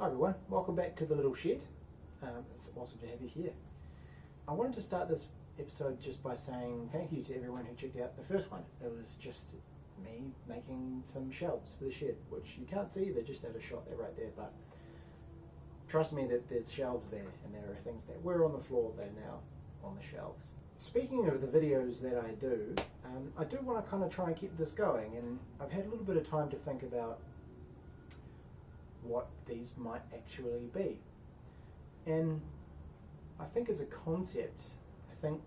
Hi everyone, welcome back to the little shed. It's awesome to have you here. I wanted to start this episode just by saying thank you to everyone who checked out the first one. It was just me making some shelves for the shed, which you can't see, they're just out of shot, they're right there, but trust me that there's shelves there, and there are things that were on the floor, they're now on the shelves. Speaking of the videos that I do want to kind of try and keep this going, and I've had a little bit of time to think about what these might actually be. And I think as a concept, I think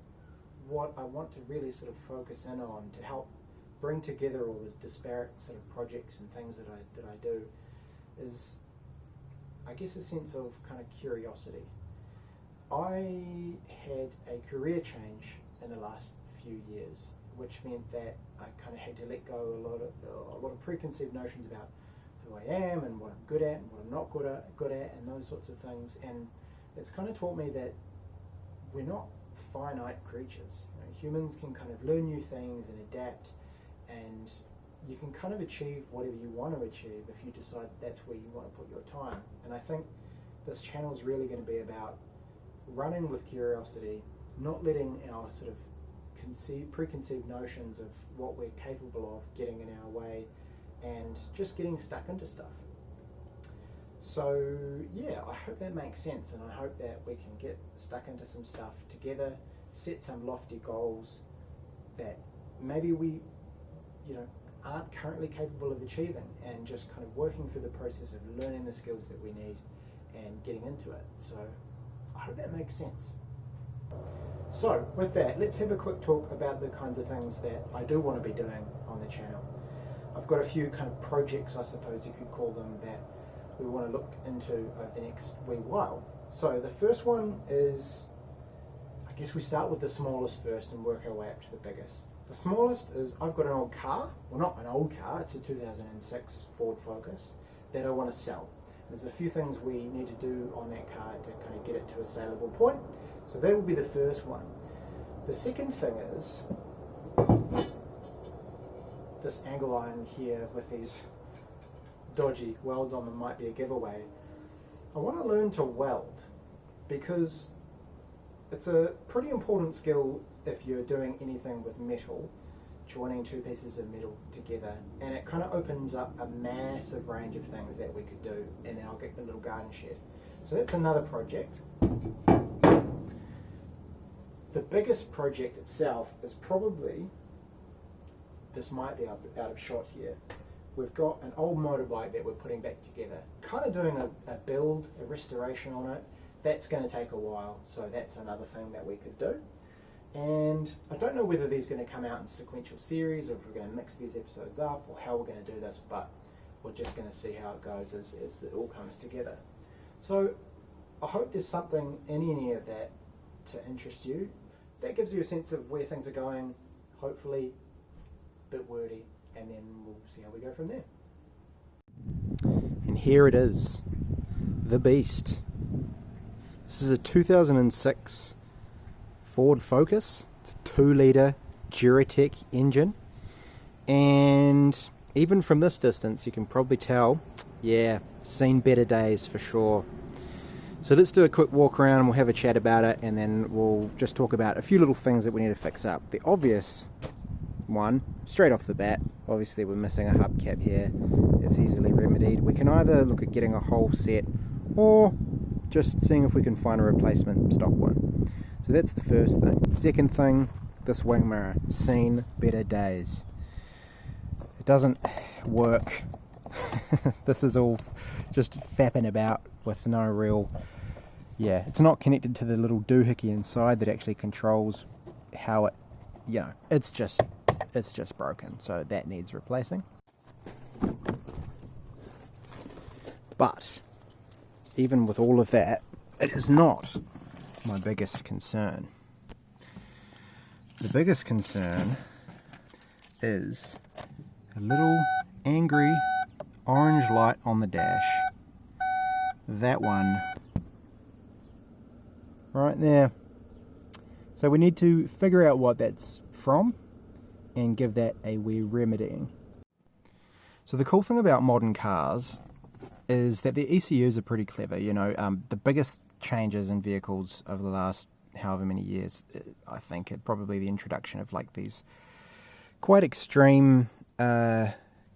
what I want to really sort of focus in on to help bring together all the disparate sort of projects and things that I do is, I guess, a sense of kind of curiosity. I had a career change in the last few years, which meant that I kind of had to let go a lot of preconceived notions about who I am and what I'm good at and what I'm not good at and those sorts of things. And it's kind of taught me that we're not finite creatures. You know, humans can kind of learn new things and adapt, and you can kind of achieve whatever you want to achieve if you decide that's where you want to put your time. And I think this channel is really going to be about running with curiosity, not letting our sort of preconceived notions of what we're capable of getting in our way, and just getting stuck into stuff. So yeah, I hope that makes sense, and I hope that we can get stuck into some stuff together, set some lofty goals that maybe we aren't currently capable of achieving, and just kind of working through the process of learning the skills that we need and getting into it. So I hope that makes sense. So with that, let's have a quick talk about the kinds of things that I do want to be doing on the channel. I've got a few kind of projects, I suppose you could call them, that we want to look into over the next wee while. So the first one is, I guess we start with the smallest first and work our way up to the biggest. The smallest is, I've got an old car, well, not an old car, it's a 2006 Ford Focus that I want to sell. There's a few things we need to do on that car to kind of get it to a saleable point. So that will be the first one. The second thing is this angle iron here with these dodgy welds on them might be a giveaway. I want to learn to weld, because it's a pretty important skill if you're doing anything with metal, joining two pieces of metal together, and it kind of opens up a massive range of things that we could do in our little garden shed. So that's another project. The biggest project itself is probably, this might be out of shot here, we've got an old motorbike that we're putting back together, kind of doing a restoration on it. That's going to take a while, so that's another thing that we could do. And I don't know whether these are going to come out in sequential series, or if we're going to mix these episodes up, or how we're going to do this, but we're just going to see how it goes as it all comes together. So I hope there's something in any of that to interest you. That gives you a sense of where things are going, hopefully a bit wordy, and then we'll see how we go from there. And here it is, the beast. This is a 2006 Ford Focus. It's a 2-litre Duratec engine, and even from this distance you can probably tell, yeah, seen better days for sure. So let's do a quick walk around and we'll have a chat about it, and then we'll just talk about a few little things that we need to fix up. The obvious one, straight off the bat, obviously we're missing a hubcap here. It's easily remedied. We can either look at getting a whole set, or just seeing if we can find a replacement stock one. So that's the first thing. Second thing, this wing mirror, seen better days. It doesn't work. This is all just fapping about with no real, it's not connected to the little doohickey inside that actually controls how it, it's just broken, so that needs replacing. But even with all of that, it is not my biggest concern. The biggest concern is a little angry orange light on the dash. That one right there. So we need to figure out what that's from and give that a wee remedying. So the cool thing about modern cars is that the ECUs are pretty clever. You know, the biggest changes in vehicles over the last however many years, I think, probably the introduction of like these quite extreme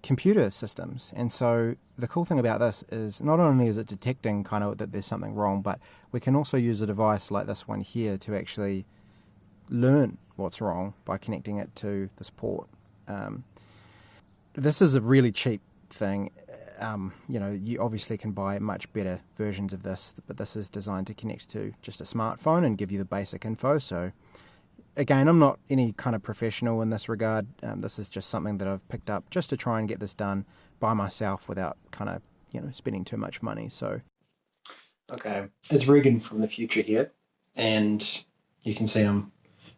computer systems. And so the cool thing about this is not only is it detecting kind of that there's something wrong, but we can also use a device like this one here to actually learn what's wrong by connecting it to this port. This is a really cheap thing. You know, you obviously can buy much better versions of this, but this is designed to connect to just a smartphone and give you the basic info. So again, I'm not any kind of professional in this regard. This is just something that I've picked up just to try and get this done by myself without kind of, you know, spending too much money. So, okay, it's Regan from the future here, and you can see I'm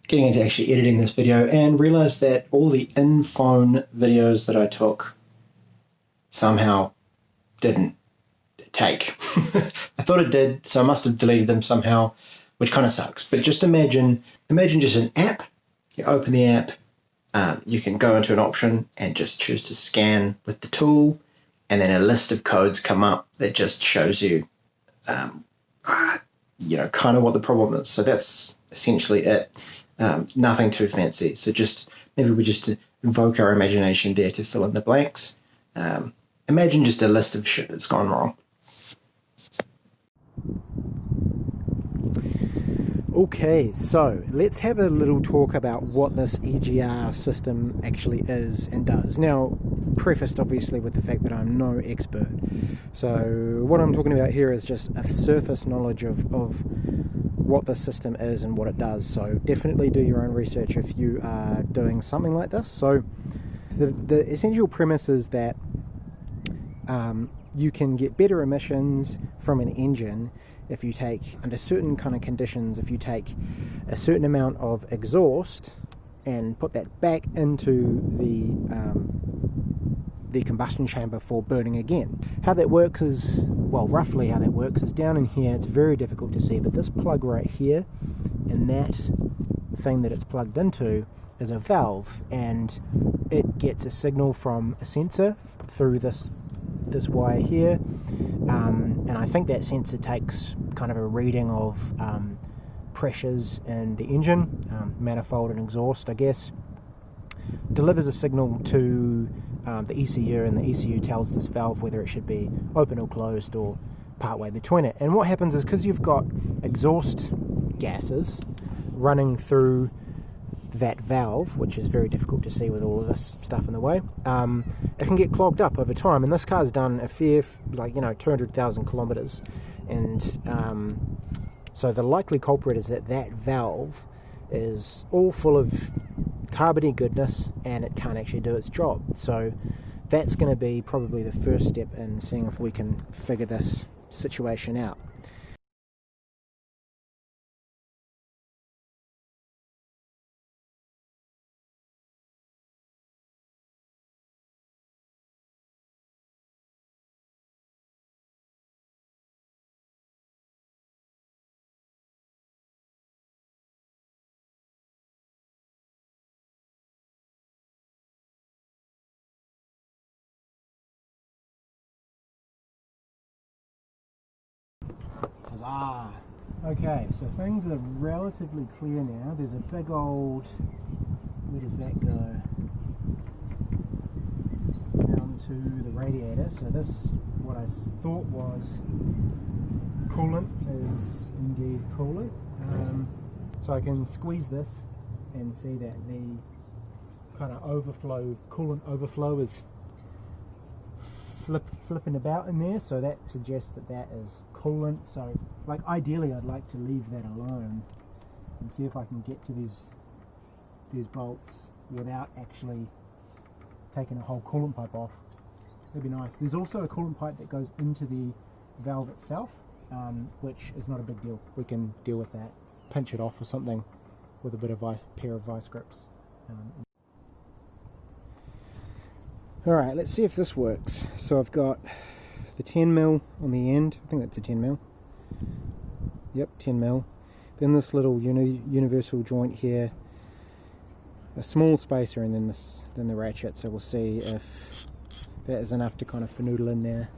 getting into actually editing this video and realized that all the in-phone videos that I took somehow didn't take. I thought it did, so I must have deleted them somehow, which kind of sucks. But just imagine just an app. You open the app, you can go into an option and just choose to scan with the tool, and then a list of codes come up that just shows you, you know, kind of what the problem is. So that's essentially it. Nothing too fancy. So just maybe we just invoke our imagination there to fill in the blanks. Imagine just a list of shit that's gone wrong. Okay, so let's have a little talk about what this EGR system actually is and does. Now, prefaced obviously with the fact that I'm no expert. So what I'm talking about here is just a surface knowledge of what this system is and what it does. So definitely do your own research if you are doing something like this. So the essential premise is that you can get better emissions from an engine if you take, under certain kind of conditions, if you take a certain amount of exhaust and put that back into the combustion chamber for burning again. How that works is, well, roughly how that works is down in here. It's very difficult to see, but this plug right here and that thing that it's plugged into is a valve, and it gets a signal from a sensor through this wire here, and I think that sensor takes kind of a reading of pressures in the engine, manifold and exhaust, I guess, delivers a signal to the ECU, and the ECU tells this valve whether it should be open or closed or partway between it. And what happens is, because you've got exhaust gases running through that valve, which is very difficult to see with all of this stuff in the way, it can get clogged up over time. And this car's done a fair, 200,000 kilometers, and so the likely culprit is that valve is all full of carbony goodness and it can't actually do its job. So that's going to be probably the first step in seeing if we can figure this situation out. Huzzah! Okay, so things are relatively clear now. There's a big old, where does that go? Down to the radiator. So this, what I thought was coolant, is indeed coolant. So I can squeeze this and see that the kind of overflow, coolant overflow, is flipping about in there, so that suggests that is coolant. So like ideally I'd like to leave that alone and see if I can get to these bolts without actually taking a whole coolant pipe off. That'd be nice. There's also a coolant pipe that goes into the valve itself, which is not a big deal. We can deal with that, pinch it off or something with a bit of pair of vice grips. Alright, let's see if this works. So I've got the 10mm on the end. I think that's a 10mm. Yep, 10mm. Then this little universal joint here, a small spacer, and then the ratchet. So we'll see if that is enough to kind of finoodle in there.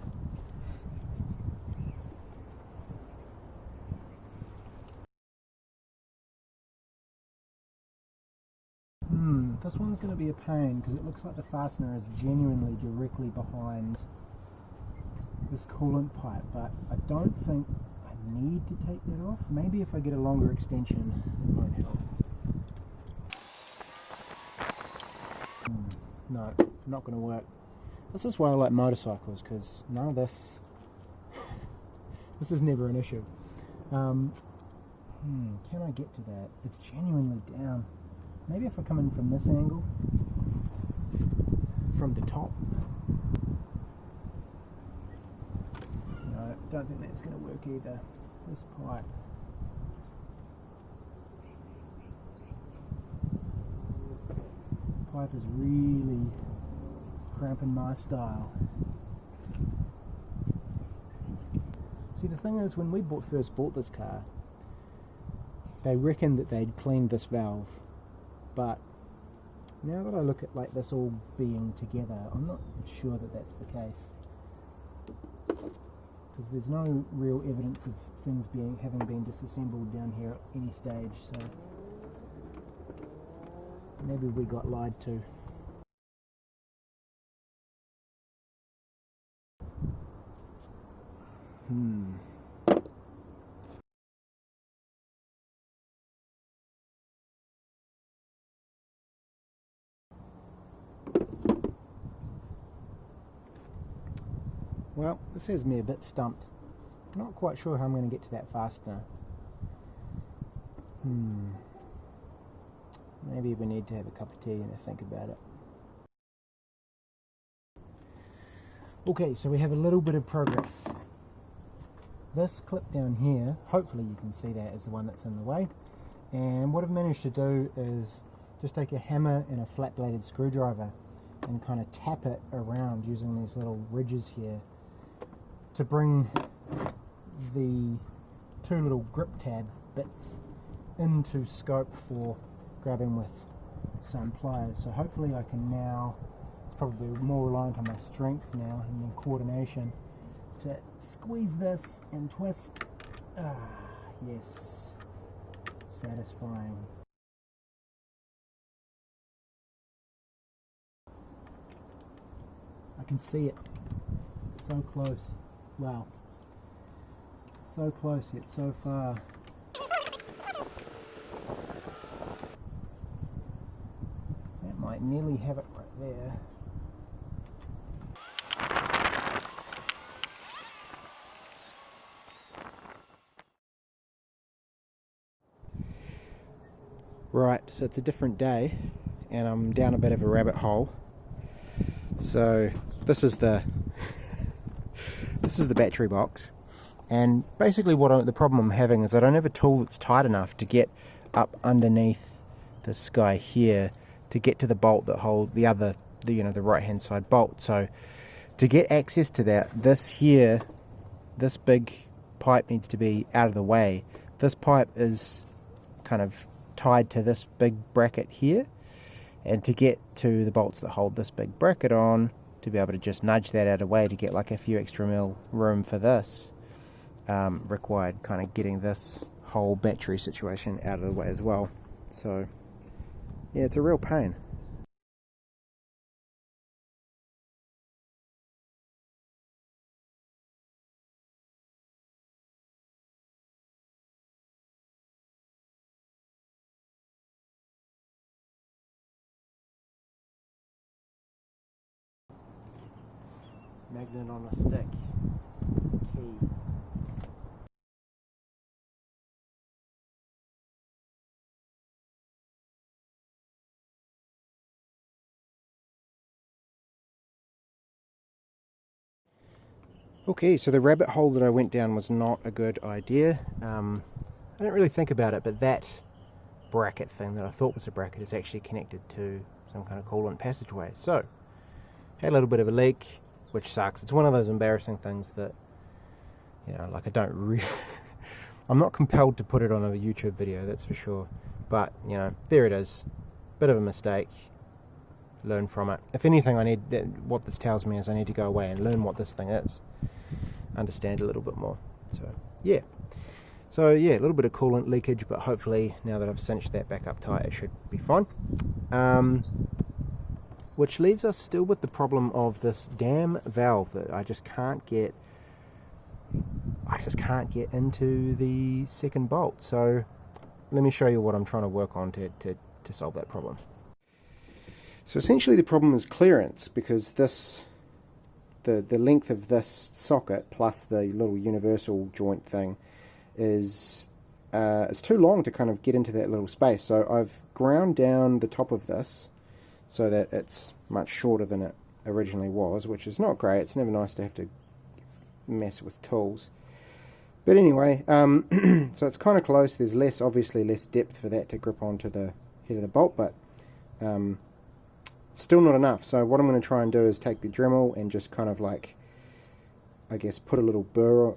This one's going to be a pain because it looks like the fastener is genuinely directly behind this coolant pipe, but I don't think I need to take that off. Maybe if I get a longer extension, it might help. No, not going to work. This is why I like motorcycles, because none of this this is never an issue. Can I get to that? It's genuinely down. Maybe if I come in from this angle, from the top. No, don't think that's going to work either. This pipe. Pipe is really cramping my style. See, the thing is, when we first bought this car, they reckoned that they'd cleaned this valve, but now that I look at like this all being together, I'm not sure that that's the case, because there's no real evidence of things having been disassembled down here at any stage. So maybe we got lied to. Well, this has me a bit stumped. Not quite sure how I'm going to get to that fastener. Maybe we need to have a cup of tea and think about it. Okay, so we have a little bit of progress. This clip down here, hopefully you can see that, is the one that's in the way. And what I've managed to do is just take a hammer and a flat bladed screwdriver and kind of tap it around using these little ridges here to bring the two little grip tab bits into scope for grabbing with some pliers. So hopefully I can now, it's probably more reliant on my strength now and then coordination, to squeeze this and twist. Ah, yes, satisfying. I can see it, so close. Wow, so close yet so far. That might nearly have it right there. Right, so it's a different day and I'm down a bit of a rabbit hole. So this is the battery box, and basically the problem I'm having is I don't have a tool that's tight enough to get up underneath this guy here to get to the bolt that holds the right hand side bolt. So to get access to that, this big pipe needs to be out of the way. This pipe is kind of tied to this big bracket here, and to get to the bolts that hold this big bracket on, to be able to just nudge that out of the way to get like a few extra mil room for this, required kind of getting this whole battery situation out of the way as well. So yeah, it's a real pain. Magnet on a stick. Key. Okay, so the rabbit hole that I went down was not a good idea. I didn't really think about it, but that bracket thing that I thought was a bracket is actually connected to some kind of coolant passageway. So, had a little bit of a leak, which sucks. It's one of those embarrassing things that, like I don't really... I'm not compelled to put it on a YouTube video, that's for sure. But, there it is. Bit of a mistake. Learn from it. If anything, what this tells me is I need to go away and learn what this thing is. Understand a little bit more. So, yeah. So So yeah, a little bit of coolant leakage, but hopefully now that I've cinched that back up tight, it should be fine. Which leaves us still with the problem of this damn valve that I just can't get into the second bolt. So let me show you what I'm trying to work on to solve that problem. So essentially the problem is clearance, because this the length of this socket plus the little universal joint thing is it's too long to kind of get into that little space. So I've ground down the top of this so that it's much shorter than it originally was, which is not great. It's never nice to have to mess with tools. But anyway, so it's kind of close. There's obviously less depth for that to grip onto the head of the bolt, but still not enough. So what I'm going to try and do is take the Dremel and just kind of like, I guess, put a little burr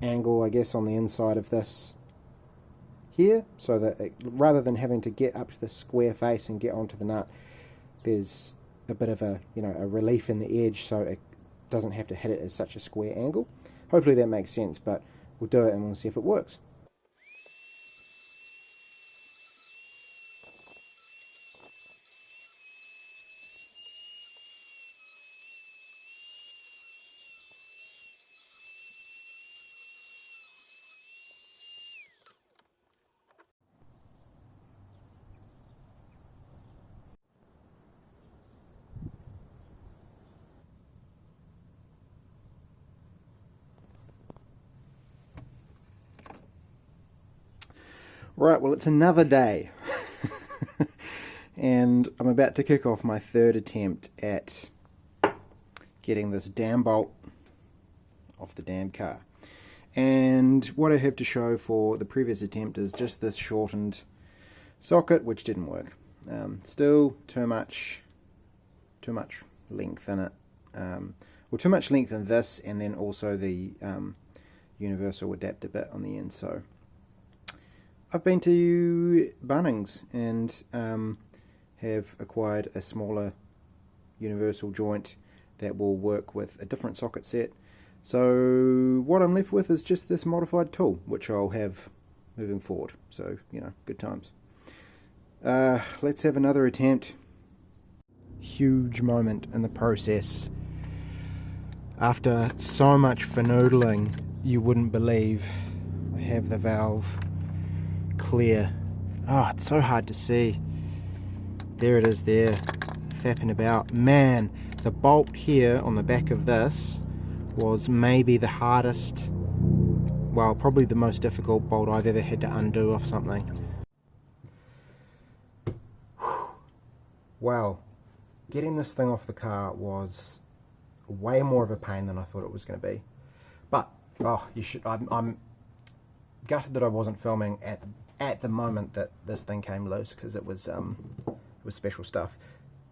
angle, I guess, on the inside of this here, so that rather than having to get up to the square face and get onto the nut, there's a bit of a relief in the edge, so it doesn't have to hit it at such a square angle. Hopefully that makes sense, but we'll do it and we'll see if it works. Right, well, it's another day, and I'm about to kick off my third attempt at getting this damn bolt off the damn car. And what I have to show for the previous attempt is just this shortened socket, which didn't work. Still too much length in it. Well, too much length in this, and then also the universal adapter bit on the end. So I've been to Bunnings and have acquired a smaller universal joint that will work with a different socket set. So what I'm left with is just this modified tool, which I'll have moving forward. So, good times. Let's have another attempt. Huge moment in the process. After so much finadoodling, you wouldn't believe, I have the valve clear. Oh, it's so hard to see. There it is there, fapping about. Man, the bolt here on the back of this was maybe the hardest, well, probably the most difficult bolt I've ever had to undo off something. Well, getting this thing off the car was way more of a pain than I thought it was going to be. But, I'm gutted that I wasn't filming at the moment that this thing came loose, because it was special stuff.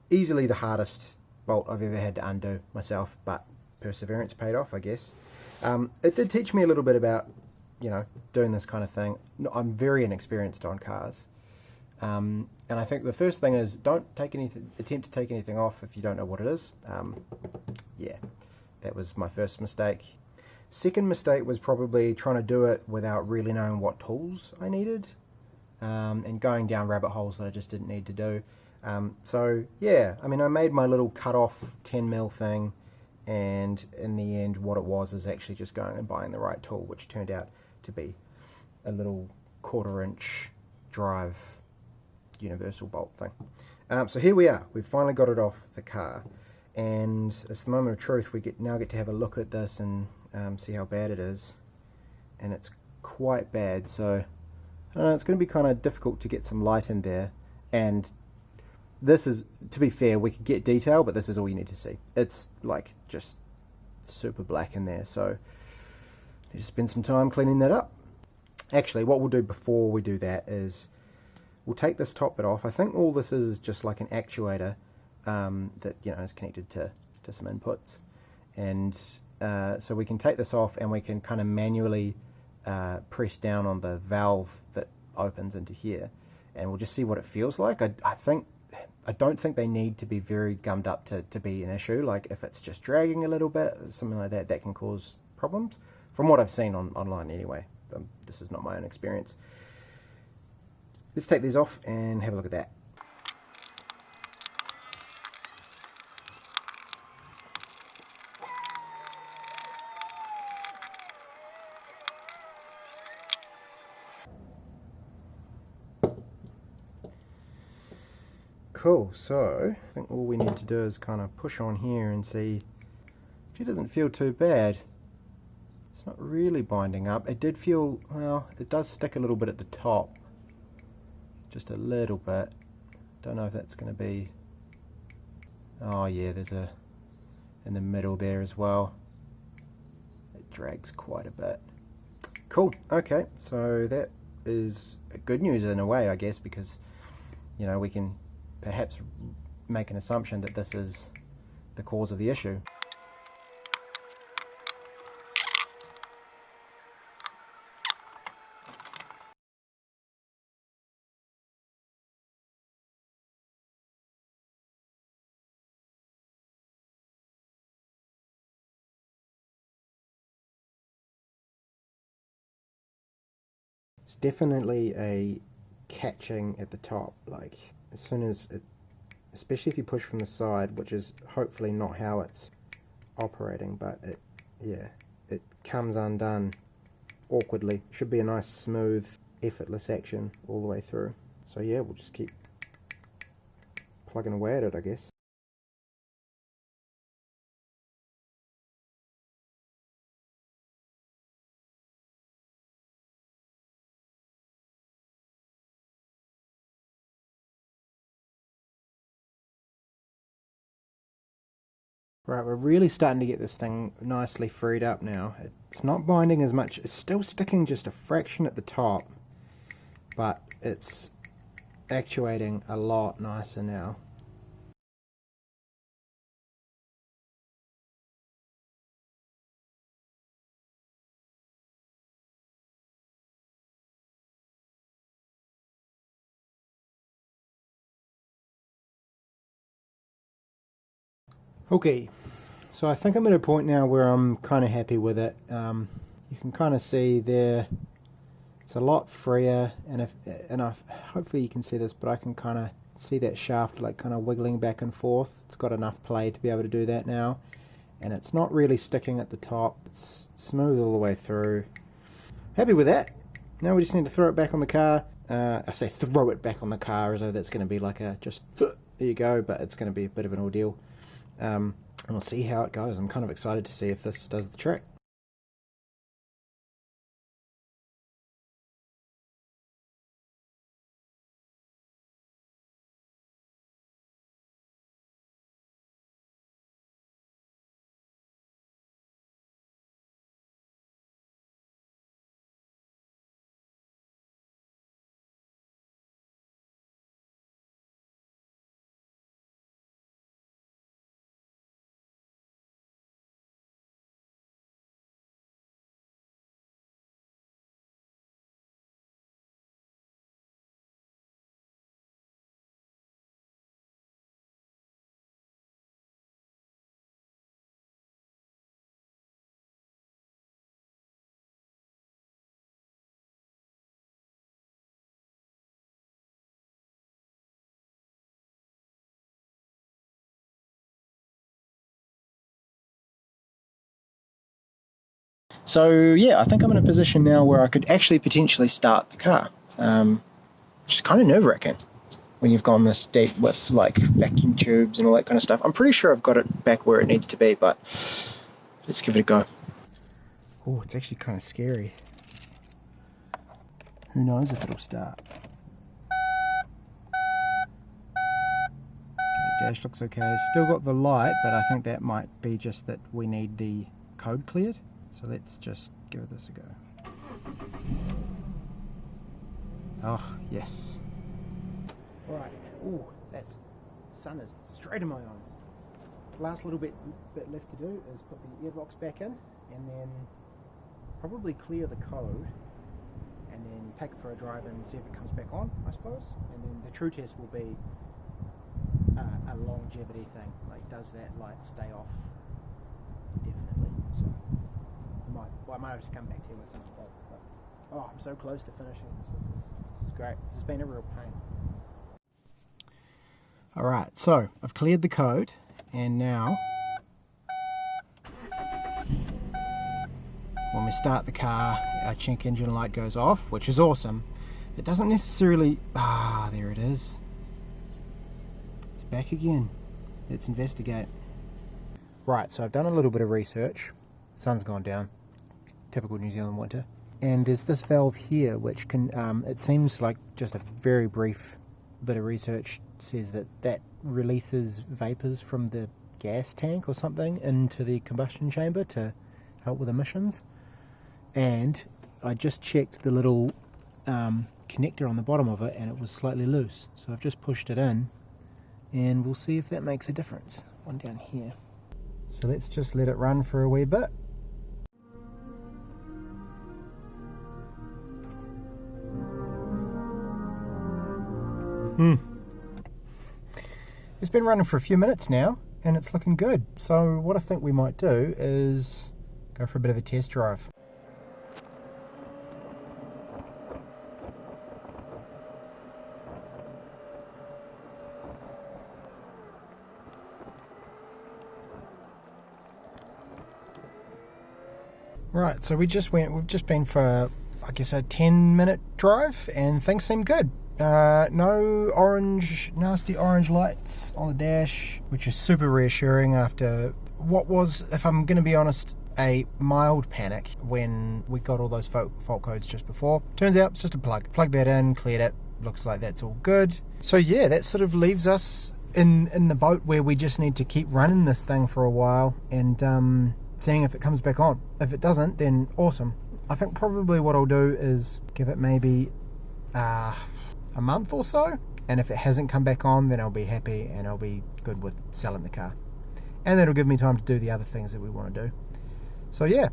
Easily the hardest bolt I've ever had to undo myself, but perseverance paid off, I guess. It did teach me a little bit about, doing this kind of thing. I'm very inexperienced on cars. And I think the first thing is, don't attempt to take anything off if you don't know what it is. Yeah, that was my first mistake. Second mistake was probably trying to do it without really knowing what tools I needed, and going down rabbit holes that I just didn't need to do. So yeah, I made my little cut off 10mm thing, and in the end what it was is actually just going and buying the right tool, which turned out to be a little 1/4 inch drive universal bolt thing. So here we are, we've finally got it off the car, and it's the moment of truth. We now get to have a look at this and see how bad it is, and it's quite bad. So I don't know, it's going to be kind of difficult to get some light in there, and this is, to be fair, we could get detail, but this is all you need to see. It's like just super black in there, so need to spend some time cleaning that up. Actually, what we'll do before we do that is we'll take this top bit off. I think all this is just like an actuator that is connected to some inputs, and so we can take this off and we can kind of manually press down on the valve that opens into here, and we'll just see what it feels like. I don't think they need to be very gummed up to be an issue. Like if it's just dragging a little bit, something like that, that can cause problems. from what I've seen online anyway. This is not my own experience. Let's take these off and have a look at that. Cool, so I think all we need to do is kind of push on here and see. It doesn't feel too bad. It's not really binding up. It did feel, well, it does stick a little bit at the top. Just a little bit. Don't know if that's going to be, oh yeah, there's a in the middle there as well. It drags quite a bit. Cool, okay, so that is good news in a way, I guess, because, you know, we can perhaps make an assumption that this is the cause of the issue. It's definitely a catching at the top, like as soon as it, especially if you push from the side, which is hopefully not how it's operating, but it, yeah, it comes undone awkwardly. Should be a nice smooth effortless action all the way through. So yeah, we'll just keep plugging away at it, I guess. Right, we're really starting to get this thing nicely freed up now. It's not binding as much, it's still sticking just a fraction at the top, but it's actuating a lot nicer now. Okay, so I think I'm at a point now where I'm kind of happy with it. You can kind of see there, it's a lot freer, and hopefully you can see this, but I can kind of see that shaft like kind of wiggling back and forth. It's got enough play to be able to do that now, and it's not really sticking at the top. It's smooth all the way through. Happy with that. Now we just need to throw it back on the car. I say throw it back on the car as though that's going to be like a just there you go, but it's going to be a bit of an ordeal. And we'll see how it goes. I'm kind of excited to see if this does the trick. So yeah, I think I'm in a position now where I could actually potentially start the car, which is kind of nerve-wracking when you've gone this deep with like vacuum tubes and all that kind of stuff. I'm pretty sure I've got it back where it needs to be, but let's give it a go. Oh, it's actually kind of scary. Who knows if it'll start. Okay, dash looks okay. Still got the light, but I think that might be just that we need the code cleared. So let's just give this a go. Oh, yes. Alright, ooh, that's, the sun is straight in my eyes. Last little bit left to do is put the airbox back in, and then probably clear the code, and then take it for a drive and see if it comes back on, I suppose. And then the true test will be a longevity thing, like does that light stay off indefinitely. So I might have to come back to you with some of those. But, I'm so close to finishing. This is great. This has been a real pain. Alright, so I've cleared the code, and now when we start the car, our check engine light goes off, which is awesome. It doesn't necessarily... there it is. It's back again. Let's investigate. Right, so I've done a little bit of research. Sun's gone down. Typical New Zealand winter. And there's this valve here, which can... it seems like just a very brief bit of research says that releases vapors from the gas tank or something into the combustion chamber to help with emissions. And I just checked the little connector on the bottom of it, and it was slightly loose. So I've just pushed it in, and we'll see if that makes a difference. One down here. So let's just let it run for a wee bit. It's been running for a few minutes now, and it's looking good. So what I think we might do is go for a bit of a test drive. Right, so we've just been for, I guess, a 10-minute drive, and things seem good. No nasty orange lights on the dash, which is super reassuring after what was, if I'm going to be honest, a mild panic when we got all those fault codes just before. Turns out it's just a plug. Plug that in, cleared it, looks like that's all good. So yeah, that sort of leaves us in the boat where we just need to keep running this thing for a while and seeing if it comes back on. If it doesn't, then awesome. I think probably what I'll do is give it maybe a month or so, and if it hasn't come back on, then I'll be happy and I'll be good with selling the car, and that'll give me time to do the other things that we want to do. So yeah,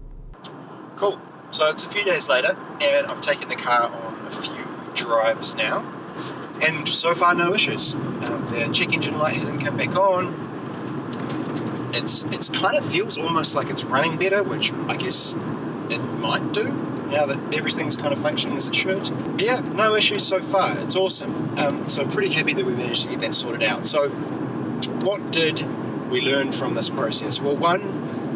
cool. So it's a few days later, and I've taken the car on a few drives now, and so far no issues. The check engine light hasn't come back on. It's kind of feels almost like it's running better, which I guess it might do now that everything's kind of functioning as it should. But yeah, no issues so far. It's awesome. So pretty happy that we managed to get that sorted out. So what did we learn from this process? Well, one,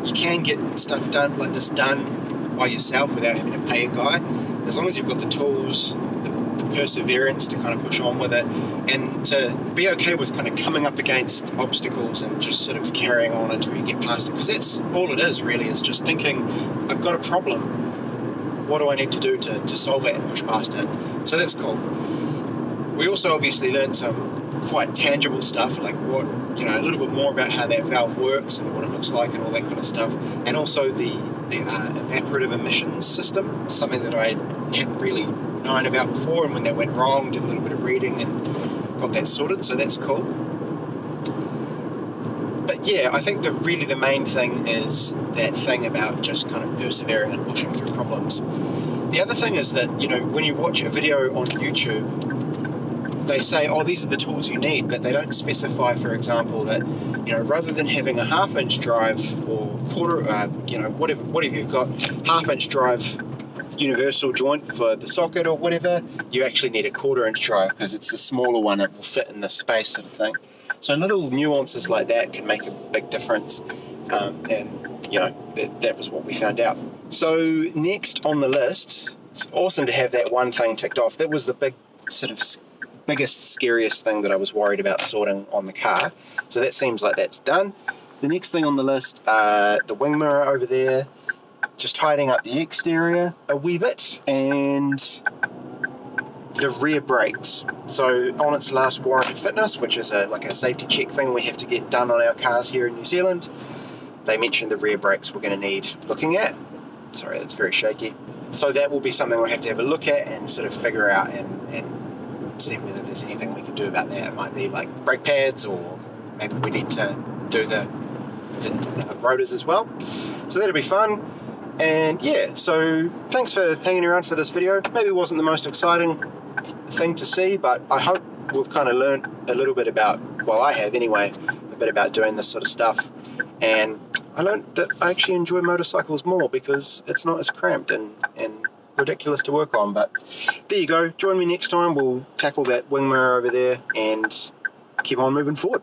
you can get stuff done like this done by yourself without having to pay a guy, as long as you've got the tools, the perseverance to kind of push on with it, and to be okay with kind of coming up against obstacles and just sort of carrying on until you get past it, because that's all it is really. It's just thinking, I've got a problem, what do I need to do to solve it and push past it? So that's cool. We also obviously learned some quite tangible stuff, like what, a little bit more about how that valve works and what it looks like and all that kind of stuff, and also the evaporative emissions system, something that I hadn't really known about before, and when that went wrong, did a little bit of reading and got that sorted, so that's cool. But yeah, I think the main thing is that thing about just kind of persevering and pushing through problems. The other thing is that, when you watch a video on YouTube, they say, these are the tools you need, but they don't specify, for example, that, rather than having a half-inch drive or quarter, whatever you've got, half-inch drive universal joint for the socket or whatever, you actually need a quarter-inch drive because it's the smaller one that will fit in the space, sort of thing. So little nuances like that can make a big difference, and that was what we found out. So next on the list, it's awesome to have that one thing ticked off. That was the biggest, scariest thing that I was worried about sorting on the car. So that seems like that's done. The next thing on the list, the wing mirror over there, just tidying up the exterior a wee bit, and the rear brakes. So on its last warranty fitness, which is like a safety check thing we have to get done on our cars here in New Zealand, they mentioned the rear brakes we're going to need looking at. Sorry, that's very shaky. So that will be something we'll have to have a look at and sort of figure out and see whether there's anything we can do about that. It might be like brake pads, or maybe we need to do the rotors as well. So that'll be fun. And yeah, so thanks for hanging around for this video. Maybe it wasn't the most exciting thing to see, but I hope we've kind of learned a little bit about, well, I have anyway, a bit about doing this sort of stuff. and I learned that I actually enjoy motorcycles more because it's not as cramped and ridiculous to work on. But there you go. Join me next time. We'll tackle that wing mirror over there and keep on moving forward.